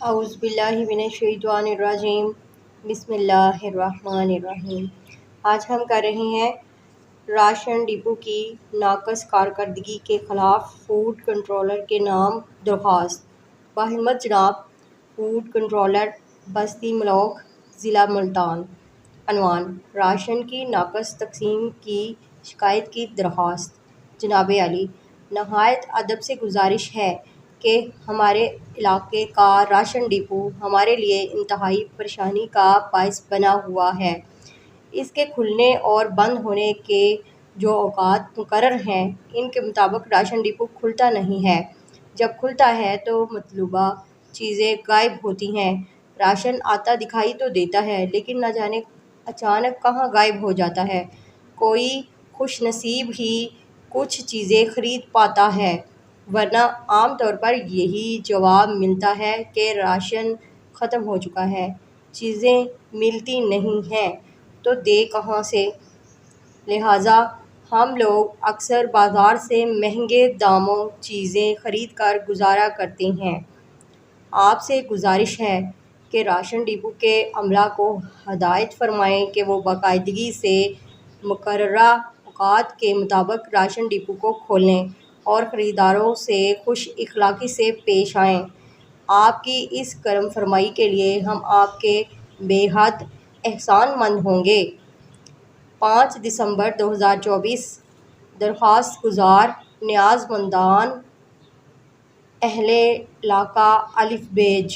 اعوذ باللہ من الشیطان الرجیم بسم اللہ الرحمن الرحیم۔ آج ہم کر رہے ہیں راشن ڈپو کی ناقص کارکردگی کے خلاف فوڈ کنٹرولر کے نام درخواست۔ باہمت جناب فوڈ کنٹرولر، بستی ملوک، ضلع ملتان۔ عنوان: راشن کی ناقص تقسیم کی شکایت کی درخواست۔ جناب عالی، نہایت ادب سے گزارش ہے کہ ہمارے علاقے کا راشن ڈپو ہمارے لیے انتہائی پریشانی کا باعث بنا ہوا ہے۔ اس کے کھلنے اور بند ہونے کے جو اوقات مقرر ہیں، ان کے مطابق راشن ڈپو کھلتا نہیں ہے۔ جب کھلتا ہے تو مطلوبہ چیزیں غائب ہوتی ہیں۔ راشن آتا دکھائی تو دیتا ہے، لیکن نہ جانے اچانک کہاں غائب ہو جاتا ہے۔ کوئی خوش نصیب ہی کچھ چیزیں خرید پاتا ہے، ورنہ عام طور پر یہی جواب ملتا ہے کہ راشن ختم ہو چکا ہے۔ چیزیں ملتی نہیں ہیں تو دیں کہاں سے؟ لہٰذا ہم لوگ اکثر بازار سے مہنگے داموں چیزیں خرید کر گزارا کرتے ہیں۔ آپ سے گزارش ہے کہ راشن ڈپو کے عملہ کو ہدایت فرمائیں کہ وہ باقاعدگی سے مقررہ اوقات کے مطابق راشن ڈپو کو کھولیں اور خریداروں سے خوش اخلاقی سے پیش آئیں۔ آپ کی اس کرم فرمائی کے لیے ہم آپ کے بے حد احسان مند ہوں گے۔ 5 دسمبر 2024۔ درخواست گزار نیاز مندان، اہلِ علاقہ ا ب ج۔